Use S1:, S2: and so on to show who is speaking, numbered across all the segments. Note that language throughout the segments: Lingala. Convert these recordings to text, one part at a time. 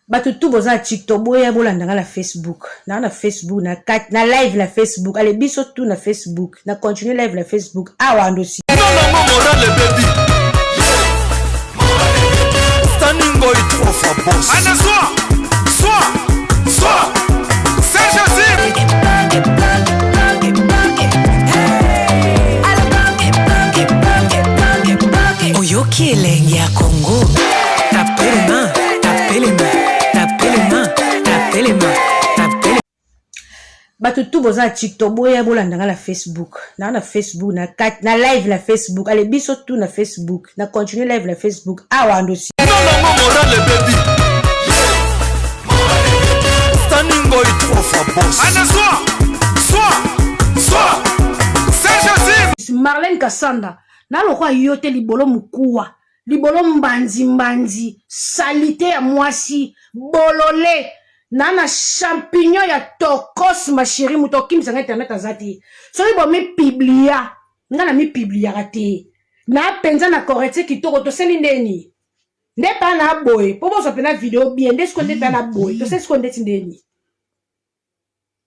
S1: Bato tout boza TikTok boya bolandanga la Facebook na Facebook na live la Facebook allez biso tout na Facebook na continue live la Facebook awa aussi
S2: non moral baby standing boy trop for boss ana soir c'est Joseph
S3: Oyoki elengi ya Congo tapelema
S1: bato tout boza TikTok boya bolandanga la Facebook na Facebook na live la Facebook allez biso tout na Facebook na continue live la Facebook awa aussi
S2: non moral baby standing boy trop for boss ana soir c'est Joseph
S1: Marlène Kassanda na lokwa yote libolo mukuwa libolo mbanzi salite ya mwasi bolole nana champignon ya tokos ma chérie mutokim sanga internet azati so ibo mi publia ngana mi publia rate na penza na correcte kitoko to seli ndeni nde pa na boy pobo so pena video bien nde skonde pa na boy to seli skonde tindeni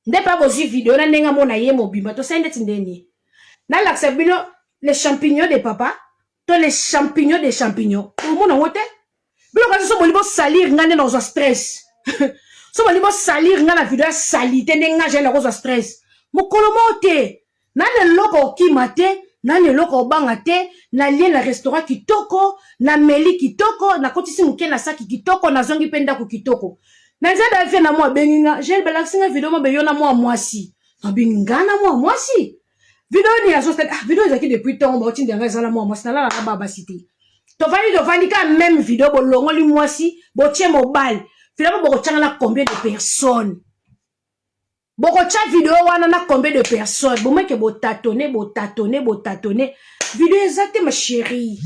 S1: nde pa bozi video na ndenga mona ye mobimba to seli ndeni na laksa bino les champignons de papa to les champignons des champignons tout monde wote bilo ka so bolibo salir ngane dans un stress so bolibo salir ngana video salite ndenga jela ko stress mokolo mote na le loko kimate na le loko banga te na lien na restaurant kitoko na meli kitoko na kotisi muke na saki kitoko na zongi penda ku kitoko na nzada fe na mo benginga jel balaxinga video mo be yona mo mwasi na bingana mo mwasi video ni aso video ezaki depuis temps ba otindi nga ezala mo mwasi na la na baba cité to vandi ka même video bo longoli mwasi bo tie mobile finalement boko tchanga combien de personnes boko tcha video wana na combien de personnes bo meke bo tâtonner video exacte ma chérie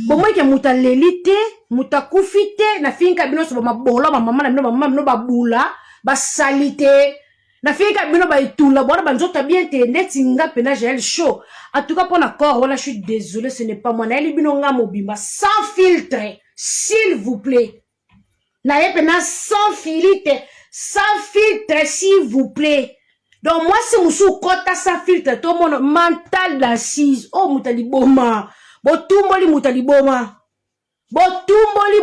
S1: bo meke muta lelite muta kufite na finka bino so ba bolo ba mama na bino ba bula ba salite na finka bino ba itula bona ba nzota bien te netinga pena gel show en tout cas pour l'accord voilà je suis désolé ce n'est pas moi na eli bino nga mobimba sans filtre s'il vous plaît na yepena sans filtre s'il vous plaît donc moi c'est musu kota sans filtre to mon mental d'assise oh mutali boma botumboli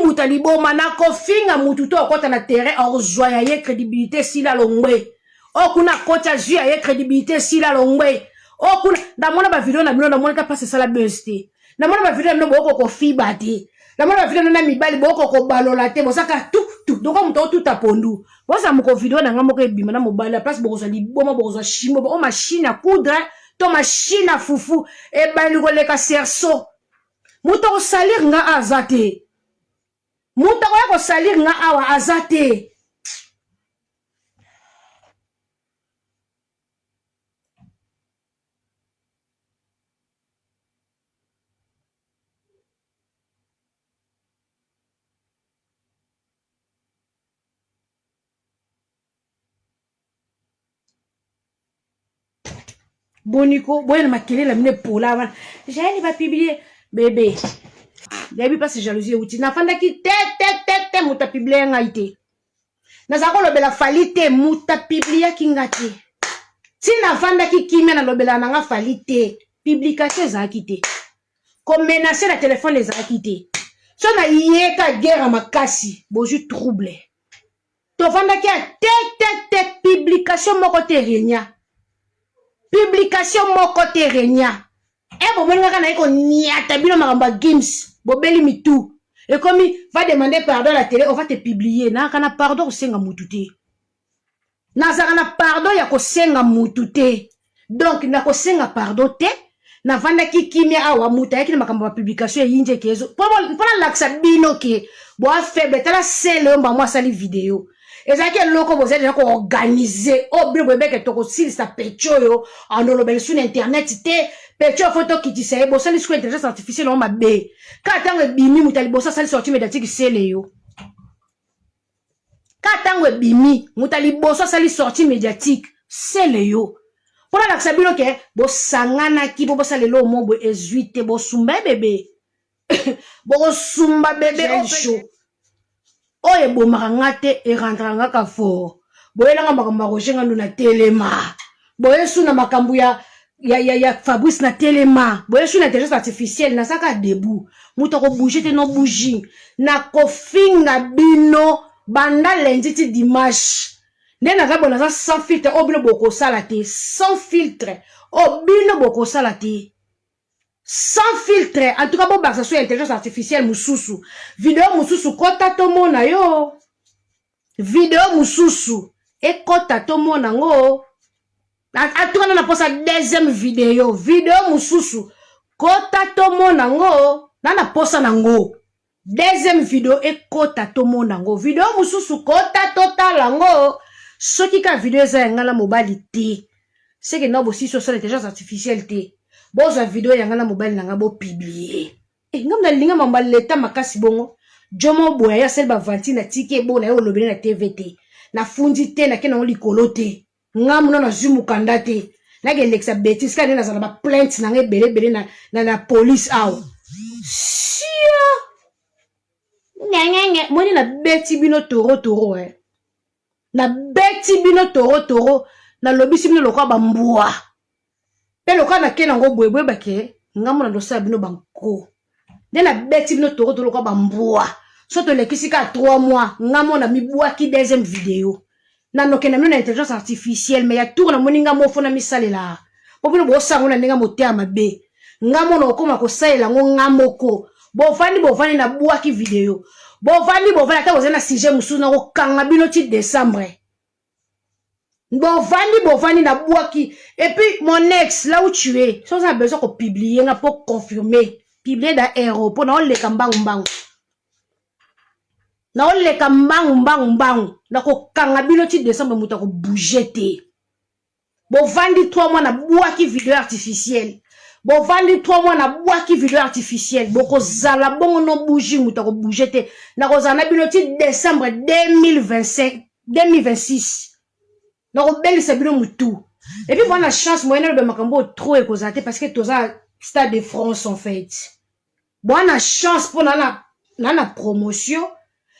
S1: mutaliboma na kofinga mutu to kota na terrain en joie ye crédibilité si la longwe oh kuna kota jua ye crédibilité si la longwe oh kuna da mona ba video na bino na mona ka passe ça la besté na mona ba video na boko ko fiba te na mona ba video na mibali boko ko balola te bosaka tout donc on tout a pondu bosa moko video na ngamo ko ebima na mobali la place boko za liboma boko za chimo o machine à coudre to machine à fufu e bali ko leka serso muto ko salir nga azate muto ko salir nga awa azate Boniko, boy, ma kélé la mine pour la j'ai pas publié, bébé. Y'a pas ce jalousie outil. Na fanda ki te muta publié ngaite. Na zako lobela falite muta publié kingate. Si na fanda ki kimé na lobela nanga falite, publication za kite. Comme menacer la téléphone les a quitté. So na yeka guerre makasi, boju trouble. To fanda ki te publication moko te renya. Publication moko terenya bo mwenga kana iko niata bino makamba games bo beli mitu et comme va demander pardon à la télé on va te publier na kana pardon senga mututé na zakana pardon ya ko senga mututé donc na ko senga pardon te na vanda ki kimia awa muta yaki makamba publication yinje kezo pona laksa bino ke bo a faible tala sele mba moi sali vidéo ezaki loko boze déjà ko organiser o bilo bebeke to ko silisa pechoyo andolo bel sur internet te pecho photo ki tise bo sali sur intelligence artificielle on mabe ka tango bimi mutali bosa sali sorti médiatique sele yo ka tango bimi mutali bosa sali sorti médiatique sele yo pona la sabilo ke bo sangana ki bo sali lo mo bo ezuite bo sumba bébé bo sumba bébé o show oye bomaka te e rentranga ka fort boyelanga makambo ya Roger Ngandu na telema boyesu na makambo ya Fabrice na telema boyesu na intelligence artificielle na saka debout muto ko bouger te no bougie na kofinga bino banda lundi ti dimanche ndena za bona za sans filtre obino boko sala te sans filtre obino boko sala te sans filtre en tout cas bon baksa sur intelligence artificielle mususu vidéo mususu kota to mona yo vidéo mususu e kota to mona ngo en tout cas na posa deuxième vidéo mususu kota to mona ngo na posa nango deuxième vidéo e kota to mona ngo vidéo mususu kota total ngo soki ka vidéo za ngala mobile te c'est que no bosi sur l'intelligence artificielle te boza vidéo yanga na mobile nanga bo publier ngam na linga mamba leta makasi bongo jomo boya ya selba vantine tike bona yo lobele na TVT na fundi te na kena likolo te ngam na zumu kanda te na ke lexa betis ka na zala ba plainte na ngebele na police aw sia ngenge moni na beti bino toro na beti bino toro na lobisi bino lokwa bambua pe lokwa na kena ngo bwebwe bake ngamu na dosa bino banko de na beti bino toro lokwa bambua soto lekisi ka 3 mois ngamu na mibua ki deuxième vidéo na nokena mino na intelligence artificielle mais ya tour na moninga mofo na misalela po bino bo sango na ndinga motea mabe ngamu na okoma ko salela ngo ngamoko bovani na bua ki vidéo bovani ata ozana sujet musu na ko kanga bino ti décembre bovani na bouaki et puis mon ex là où tu es sans a besoin de publier nga pour confirmer publier dans héros pour na le kambangu na le kambangu na ko kanga bino ti décembre muta ko bouger te bovandi 3 mois na bouaki vidéo artificielle bovandi 3 mois na bouaki vidéo artificielle boko zala bongo no bouger muta ko bouger te na ko zana bino ti décembre 2026 donc belle c'est bien mutu et puis voilà chance moyenne de makambo trop écosate parce que toza Stade de France en fait bonne chance pour na promotion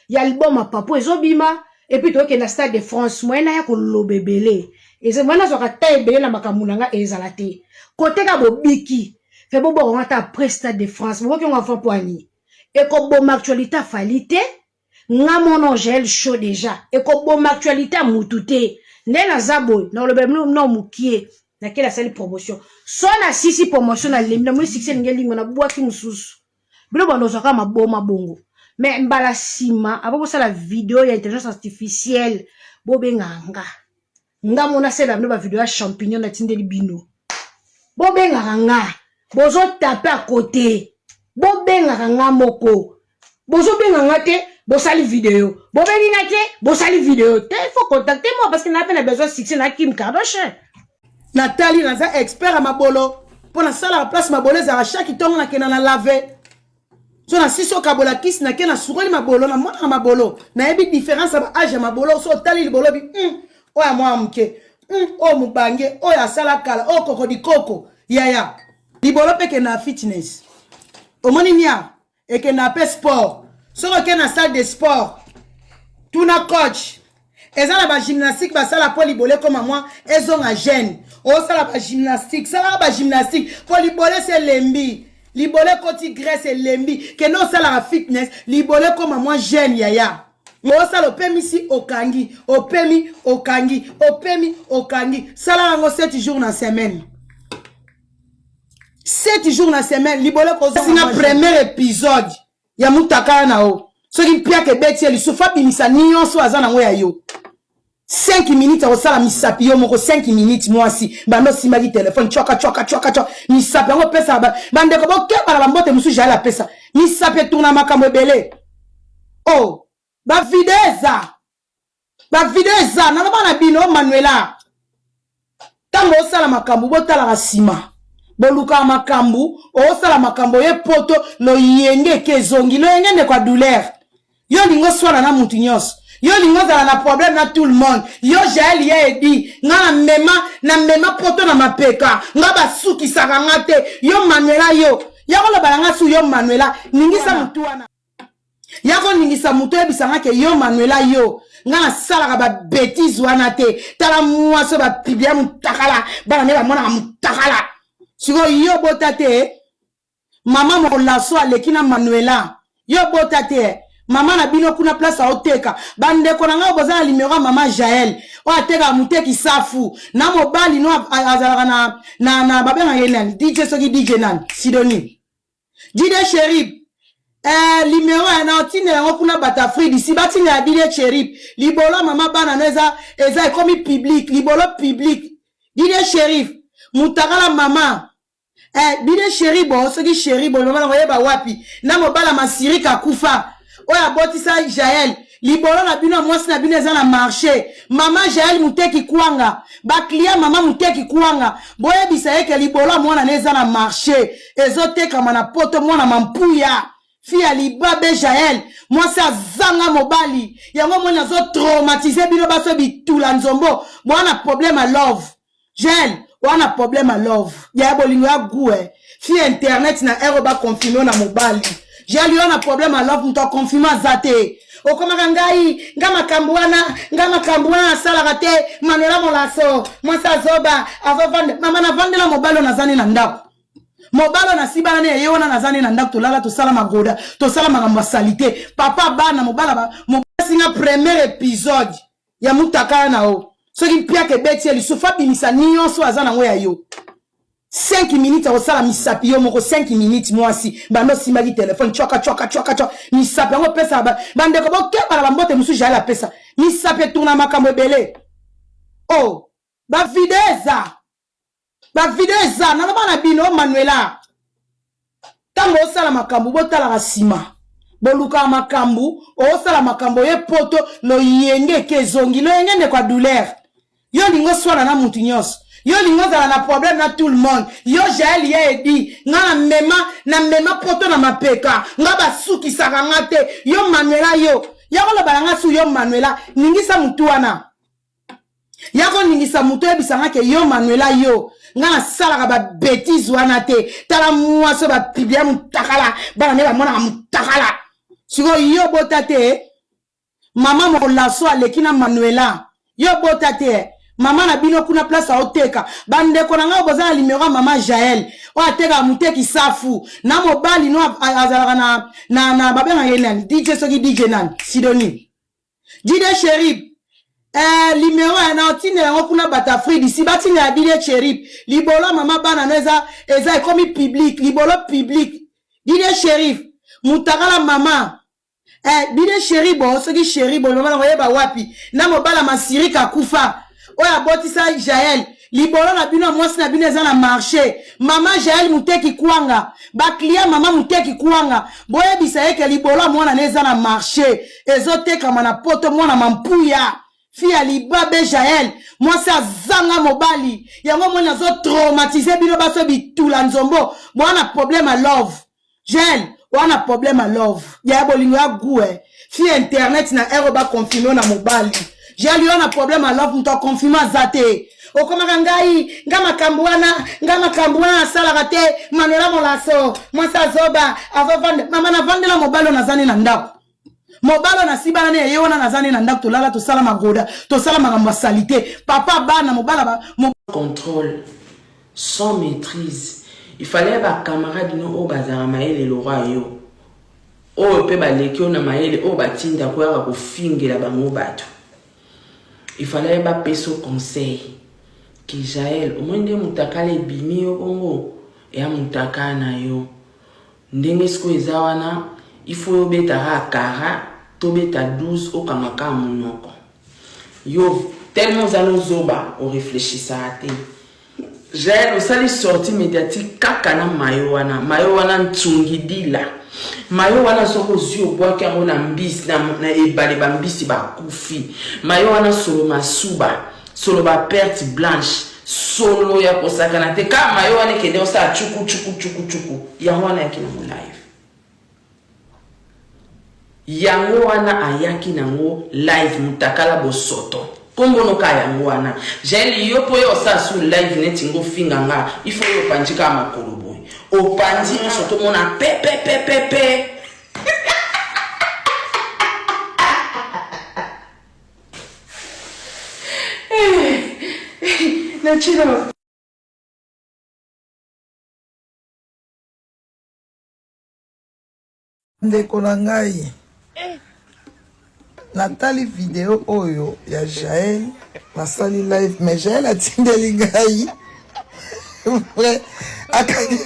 S1: y a album à papo ezobima et puis toi que na Stade de France moyenne ya ko lobebele et c'est maintenant so ka taibele na makamunanga ezalate côté ka bobiki fait bobo on ta après Stade de France bo ki on enfant poani et ko bom actualité falite nga mon gel chaud déjà et ko bom actualité mutute Nena zabo na le bemno no mukie na kela sali promotion so na sisi promotion na lemna mo succès ngeli ngona bwaki mususu bilo bando soka maboma bongo mais mbala sima aboko sala vidéo ya intelligence artificielle bobenganga ngamona sela ndo ba vidéo ya champignon na tindeli bino bobenganga bozo taper à côté bobenganga ngamoko bozo benganga te bosali vidéo bobengi na te bosali vidéo te il faut contacter moi parce que n'a pas besoin de succès na Kim Kardashian
S4: Nathalie naza expert à mabolo pour na sala la place mabolo za chaque tongo na kena na laver so na siso kabola kis na kena suroli mabolo na mona mabolo na yebi différence ba âge mabolo so tali libolo bi o ya mwa mke o mubange o ya sala kala o koko di koko ya libolo pe ke na fitness o moni nia et que na pe sport so que na salle de sport tout na coach ezala ba gymnastique ba sala po libole comme moi ezonga jeune o sala ba gymnastique po libole c'est lembi libole koti graisse lembi que no sala la fitness libole comme moi jeune yaya o sala opemi si okangi sala ngo 7 jours na semaine 7 jours na semaine libole ko na premier épisode ya mutaka na o so ki pia ke beti eli sofa bimisa nyonso azana ngo ya yo 5 minutes au sala misapi yo moko 5 minutes mwasi bando simaki téléphone choka misapi ngo pesa bande ko boke bala bambote musu jala pesa misapi tourna makambo belé oh ba videza na bana bino Manuela tango sala makambo botala rasima boluka makambu osala makambo ye poto lo yenge kezongi lo yenge ne kwa douleur yo lingo swana na mutu nyos yo lingo zala na problème na tout le monde yo jael ye edi nga na mema poto na mapeka nga basuki saka ngate yo Manuela yo ya kola balanga su yo Manuela ningisa mutu wana Yako ningisa muto ebisanga ke yo Manuela yo. Nga sala ba bêtise wana te. Tala mwaso ba pibia mutakala. Bana ne ba mona mutakala. Siko yo botate. Mama mo laso alekina Manuela. Yo botate. Mama na bino kuna place a oteka. Bande konanga boza numéro mama Jaël. O ateka muteki safu. Na mobali no azalaka na babenga yenen. DJ soki DJ nan. Sidonie. DJ Chérif. Numéro na otine yango kuna batafri d'ici batine ya DJ Chérif. Libolo mama bana neza eza ekomi public. Libolo public. DJ Chérif. Mutakala mama. DJ Chérif bon soki Chérif bon mama na yeba wapi. Na mobala masirika kufa. Oya botisa Jaël libolo na bino mwasi na bino eza na marché mama Jaël muteki kuanga ba client mama muteki kuanga boye bisa yeke libolo mwana neza na marché ezoteka mana poto mwana mampuya fia libabe Jaël mwasi azanga mobali yango mwana zo traumatiser bino baso bitula nzombo mwana problème à love Jaël wana problème à love ya bolingo ya gue fia internet na ero ba confirmer na mobali j'ai eu un problème à l'offre, nous t'as confirmé zate. O koma kangai, ngama kambuana salarate, Manuela molaso, mwasa zoba, avovande, mama na vande la mobalo na zani na ndako. Mobalo na sibana ne yona na zani na ndako to lala to sala magoda, to sala magamba salite. Papa bana mobala ba, mobala singa premier épisode ya mutaka na o. So ki pia ke beti eli sofa bimisa nyonso azana ngoya yo. 5 minutes au sala misapi yo moko 5 minutes moi si bando simaki téléphone choka misapi ngo pesa bande ko boke bala mbote musu jala pesa misapi tourna makambo belé oh ba videza na bana bino Manuela tango sala makambo botala rasima boluka makambo o sala makambo ye poto lo yenge kezongi lo yenge ne kwa douleur yo lingo swala na mutu nyos yo lingo zala na problème na tout le monde yo Jaël ya edi nga na mema poto na mapeka nga basuki saka ngate yo Manuela yo yako lo balanga su yo Manuela ningisa mutu wana yako ningisa mutu ebisanga ke yo Manuela yo nga na sala ba bêtise wana te tala mwaso ba pibia mutakala bana ne ba mona mutakala siko yo botate mama mo laso alekina Manuela yo botate mama na bino kuna place a oteka bande konanga boza numéro mama Jaël o ateka muteki safu na mobali no azalaka na babenga yenen DJ soki DJ nan Sidonie DJ Chérif numéro na otine yango kuna batafri d'ici batine ya DJ Chérif libolo mama bana neza eza ekomi public libolo public DJ Chérif mutakala mama DJ Chérif bon soki Chérif bon mama na yeba wapi na mobala masirika kufa oya botisa Jaël libolo na bino mwasi na bino eza na marché mama Jaël muteki kuanga ba client mama muteki kuanga boye bisa yeke libolo mwana neza na marché ezoteka mana poto mwana mampuya fia libabe Jaël mwasi azanga mobali yango mwana zo traumatiser bino baso bitula nzombo mwana problème à love Jaël wana problème à love ya bolingo ya gue fia internet na ero ba confirmer na mobali j'ai eu un problème à l'offre, nous t'as confirmé zate. O koma kangai, ngama kambuana salarate, Manuela molaso, mwasa zoba, avovande, mama na vande la mobalo na zani na ndako. Mobalo na sibana ne yona na zani na ndako to lala to sala magoda, to sala magamba salite. Papa bana mobala ba
S5: contrôle sans maîtrise. Il fallait ba camarade no o bazara maele le roi yo. O pe ba lekio na maele o batinda kwa ko fingela bango bato. Il fallait pas payer au conseil. Que Jaël, au moins de mutakale bimi yo bongo. Et à mutakana yo. Ndenge sko ezawana. Il faut beta kara. To beta 12 au kamaka monoko. Yo, tellement zalo zoba. On réfléchit ça à te. Jaël, au sali sorti médiatique. Kakana mayo wana ntungidila. Mayo wana soko zio boake yango na mbisi na ebale ba mbisi ba kufi mayo wana solo masuba solo ba perte blanche solo ya kosakana te ka mayo wana kende osa chuku yango wana yakina mu live yango wana ayaki nango live mutakala bosoto kombo no ka yango wana jeli yo po yo sa su live netingo finga nga ifo yo panjika makolo boy o panji no soto mona pe
S6: ndeko na ngai natali video oyo ya Jaël nasali live mais Jaël atindeli ngai vrai akani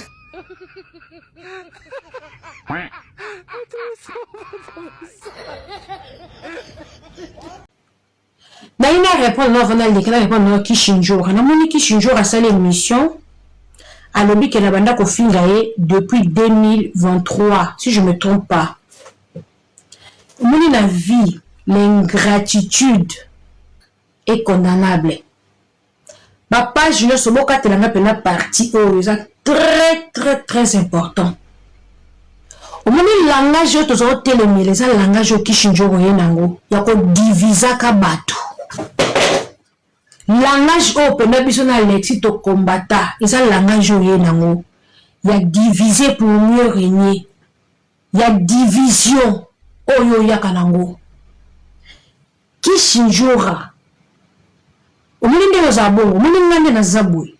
S1: Naina répondre non vana lekela répondre non Kishinjora. Na moni Kishinjora sali émission. Alobi que la banda ko fingaye depuis 2023 si je me trompe pas. Moni na vie l'ingratitude est condamnable. Ma page ne se moque à la pena partie oh c'est très important. Au moment langage yo tozo telemele za langage yo Kishinjora yenango ya ko divisa ka bato. Langage au pena biso na lexi to combattre eza langage yo yenango ya diviser pour mieux régner. Ya division oyo ya kanango. Kishinjora omulinde yo zabongo omulinde na zabwe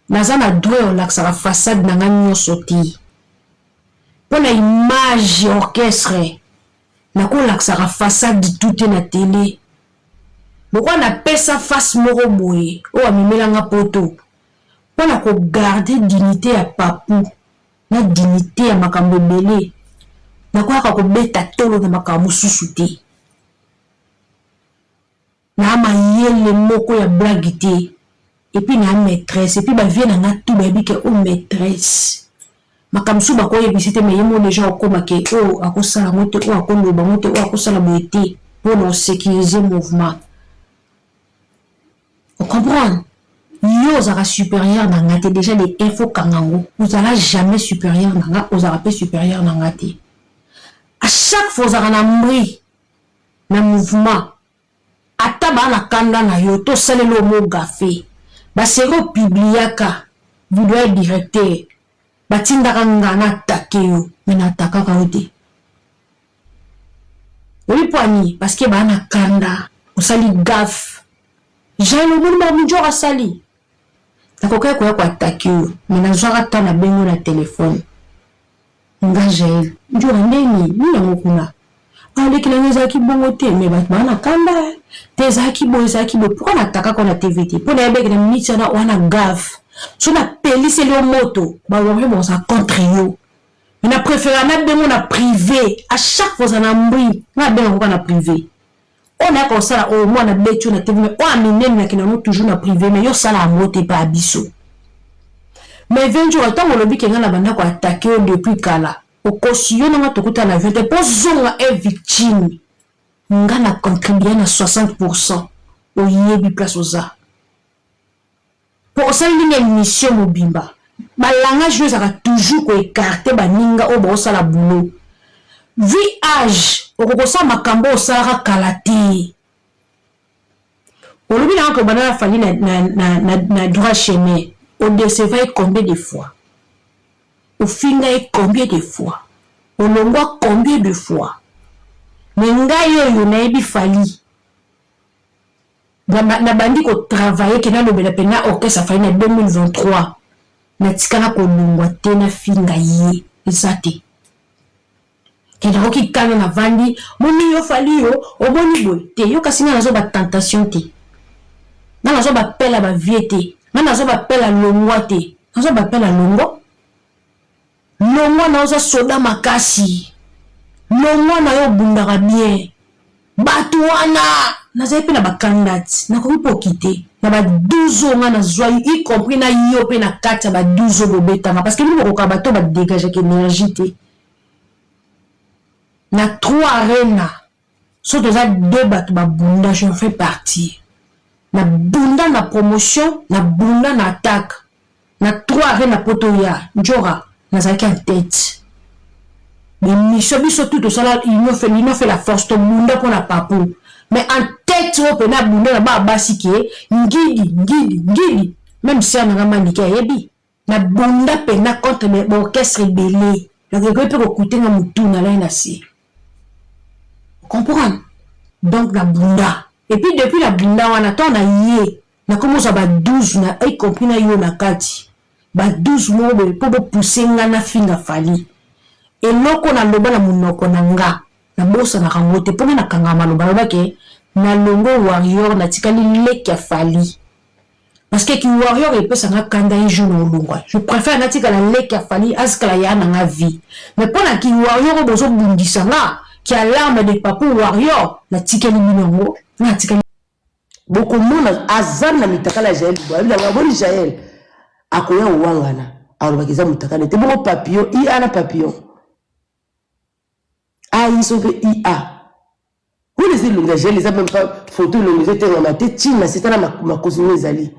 S1: naza na droit on l'accès la façade na ngani soti pour la image orchestre na ko l'accès la façade du tout na télé pourquoi na pesa face moko boye o amemelanga poto pour na ko garder dignité ya papu na dignité ya makambo belé na ko ka ko beta tolo na makambo susuté na mayele moko ya blague te et puis na maîtresse et puis ba vie na tout ba bike o maîtresse makamsu ba ko yebisite me yemo déjà okoma ke o akosala moto o akonoba moto o akosala boete pour nous sécuriser mouvement. On comprend yo zara supérieur na ngate déjà les infos kangango vous allez jamais supérieur na nga aux arapé supérieur na ngate à chaque fois zara na mri na mouvement ata bana kanda na yo to salelo mo gafe ba sero publiaka video directeur batinda kanga na takeo mena takaka ode oui poani parce que bana kanda osali gaf jalo mulma mujora sali takoka ko takeo mena zora ta na bengo na téléphone ngaje njora ndeni ni ngokuna ale kila zaki bongo te mais bana kanda te zaki bo pourquoi nataka ko na TVT pour na beke na minute na wana gaf so na police le moto ba wori bon ça contre yo mais na préférer na bengo na privé à chaque fois na mbri na bengo ko na privé on a comme ça au moins na betu na TV mais on amine na kina no toujours na privé mais yo sala moto pas biso mais 20 jours tant on lobi kenga na banda ko attaquer depuis kala okosiyo na matokuta na vete po zonga est victime nga na contribuer na 60% au yebi place oza pour ça une mission mobimba ba langage yo saka toujours ko écarter ba ninga o ba sala boulot vie âge okokosa makambo osala kalati olobi na ko bana fali na droit chemin au décevoir combien de fois au finga combien de fois au longwa combien de fois mais ngayo yo na ebi fali na bandi ko travailler que na lobela pena orchestre fali na 2023 na tikana ko longwa te na finga ye ezate kena roki kana na vandi moni yo fali yo oboni boy te yo kasi na zo ba tentation te na zo ba pela ba vie te na zo ba pela longwa te na zo ba pela longo longo na oza soda makasi longo na yo bundaka bien bato wana nazali pe na bakandidate nakoki po kite na ba 12 ans na zwa y compris na yo pe na kati ya ba 12 ans bobetanga parce que bino bokoka bato ba dégager énergie te na 3 arena so toza 2 bato ba bunda je fais partie na bunda na promotion na bunda na attaque na 3 arena poto ya njora nazalaki en tête mais mission biso tout ça il fait la force to bunda pour la papu mais en tête o pe na bunda na ba basike ngidi même si on a mandiki yebi na bunda pe na contre les orchestre belé donc il peut écouter na mutu na la na si comprendre donc la bunda et puis depuis la bunda on attend na yé na commence ba 12 na y compris na yo na kati ba 12 mo po pousser nga na finga fali eloko na loba na munoko na nga na bosa na kangote po na kangama loba ke na longo warrior na tikali leki ya fali parce que ki warrior il peut s'en kanda un jour au longo je préfère na tikala leki ya fali askala ya na nga vie mais pour na ki warrior bozo bundisa nga qui a l'arme de papa warrior na tikali minongo na tikali
S7: beaucoup mona azan na mitakala Jaël bwa la boni Jaël akoya wangana alobakeza mutakala te bon papillon i ana papillon ils sont que IA. Vous les illumines, les a même pas photo le musée de la tête, Chine, c'est là ma cousine les ali.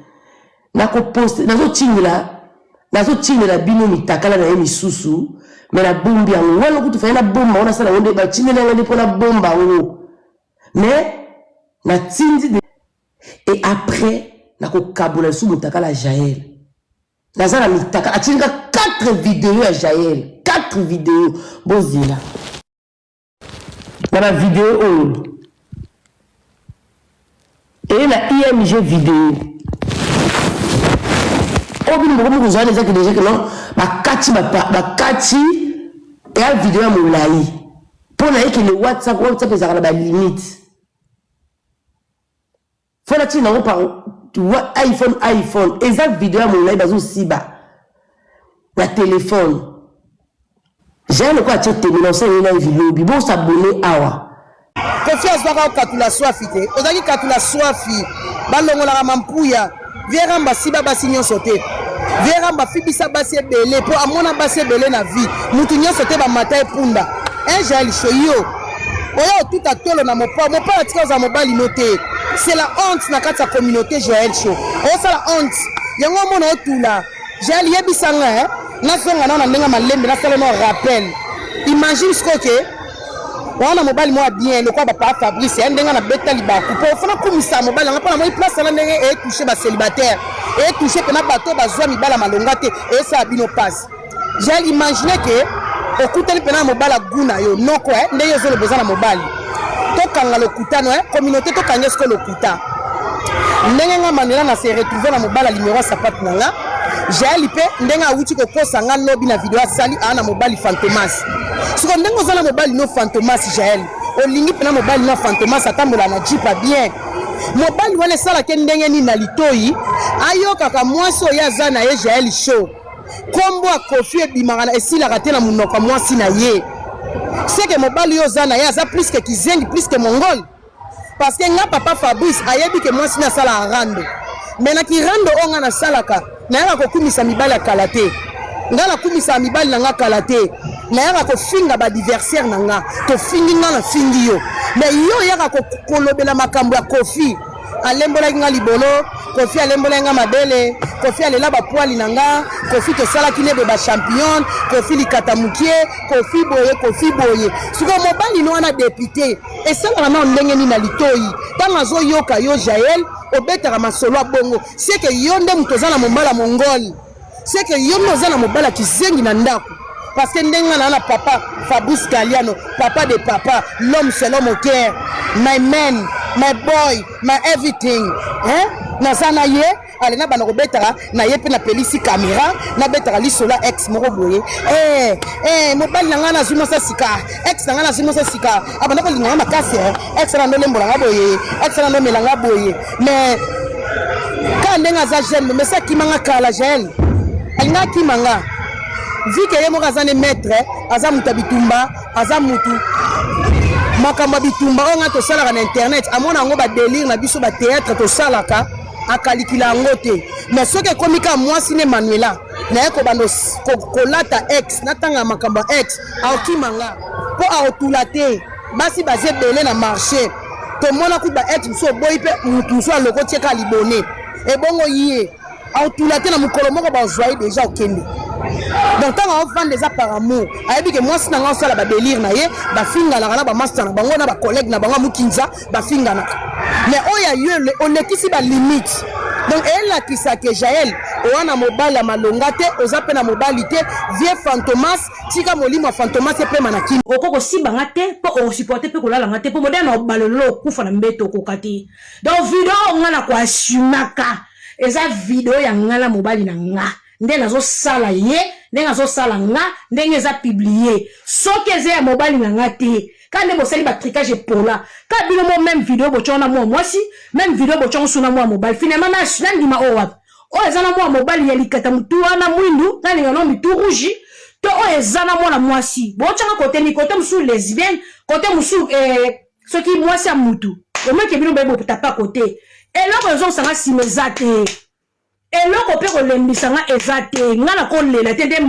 S7: Na ko poste, na zo Chine la bino mitakala na emi susu, mais la bombe ya ngolo kutu fa na bomba ona sala onde ba Chine na ngani pour la bomba ngo. Mais na tindi et après na ko kabula su mutakala Jaël. Na za na mitaka atinga 4 vidéos à Jaël, 4 vidéos bozila. Dans la vidéo et la IMG vidéo vous avez déjà que non bakati et la vidéo à moulaï pour que le WhatsApp est à la limite faut la tiner par iPhone et la vidéo à moulaï bazo siba la téléphone. J'ai le quoi tchèque terminé, c'est une vidéo, bon s'abonner awa.
S4: Confiance baka katula swafite, ozaki katula swafi, balongo la mampouya, veramba siba basi nyonso te. Veramba fibisa basi belé pour amona basi belé na vie. Mutu nyonso te ba matai punda. Un Jaël shoyo. Oyo tout à tolo na mopa atika za mobali noté. C'est la honte na kati ya communauté Jaël show. Oyo ça la honte. Yango mona otula. Jaël yebisanga hein. Nasonga na ndenga malembe na sala no rappel. Imagine ce que wana mobile moi bien le quoi papa Fabrice ndenga na beta libaku pour fona kumisa mobile nga pona moi place na ndenge et toucher ba célibataire et toucher pena bato bazwa mibala malonga te et ça bino passe. J'ai imaginé que okuteli pena mobile guna yo noko ndenge zo le besoin na mobile. To kanga le kutano communauté to kanga ce que le kuta. Ndenge nga manela na se retrouver na mobile numéro sapat nanga. Jaël ipe ndenga wuti ko kosa nga lobby na video sali ana mobile fantomas. Siko ndengo zala mobile no fantomas Jaël. Olingi pena mobile no fantomas atambola na jipa bien. Mobile wana sala ke ndenge ni na litoyi ayoka ka mwaso ya zana ye Jaël show. Kombo akofi ebimaka na esila raté na munoko mwasi na ye. C'est que mobile yo zana ya za plus que kizengi plus que mongol. Parce que nga papa Fabrice ayebi ke mwasi na sala rando. Mais na ki rando onga na salaka na yaka kokumisa mibali ya kalate nga na kumisa mibali na nga kalate na yaka kofinga ba adversaire na nga to fingi nga na fingi yo mais yo yaka kolobela makambo ya Kofi alembola nga libolo Kofi alembola nga mabele Kofi alela ba poili na nga Kofi to sala kinebe ba champion Kofi likata mukie Kofi boye suko mobali no wana député et ça na ndenge ni na litoyi tanga zo yoka yo Jaël obetaka masolo bongo c'est que yonde mutozana mombala mongol c'est que yonde ozana mobala kizengi na ndako parce que ndenga na papa Fabrice Kaliano papa de papa l'homme c'est l'homme au cœur my man my boy my everything hein nazana ye alena bana kobetaka na ye pe na pelisi caméra na betaka lisola ex moko boye mobali na nga na zuma sa sika ex na nga na zuma sa sika abana ko linga makasi ex na ndo lembola nga boye ex na ndo melanga boye mais quand ndenga za jeune mais ça kimanga kala jeune alinga kimanga vu que ye moko azane maître aza mutu bitumba aza mutu makambo bitumba onga to salaka na internet amona ngo ba délire na biso ba théâtre to salaka akalikila ngo te mais soki komika mwasi ne Manuela na yeko bando kolata ex natanga makambo ex aokimanga po aotulate basi baze belé na marché to mona ku ba ex so boy pe mutu so loko tieka libone e bongo yie aotulate na mukolo moko ba joie déjà okende. Donc tant on vend des par amour ayebi que moi sina ngosala ba délire na ye ba finga na ba master na bango na ba collègue na bango mukinza ba finga na mais oya yo on est ici ba limite donc elle a qui ça que Jaël owana mobali ya malonga te oza mpe na mobali te vie fantomas tika molimo ya fantomas epema na kimi
S1: okoko sibanga te mpo osupporte mpe kolalanga te mpo modele na obalolo okufa na mbeto okoka te donc video nga na koasumaka eza video ya nga na mobali na nga ndenge nazosala ye ndenge nazosala nga ndenge eza publie soki eza ya mobali na nga te ka nde bosali batricage epola ka bino mo même video botyongo na mwa mwasi même video botyongo su na mwa mobali finalement nandima oyo wapi oyo eza na mwa mobali ya likata mutu wana mwindu naninga no mitu rouge to oyo eza na mwana mwasi botyanga kote ni kote mosusu lesbienne kote mosusu soki mwasi ya mutu omeke bino bayebopota pa kote eloko ezosanga nsima eza te eloko mpe kolembisanga eza te nga na kolela te nde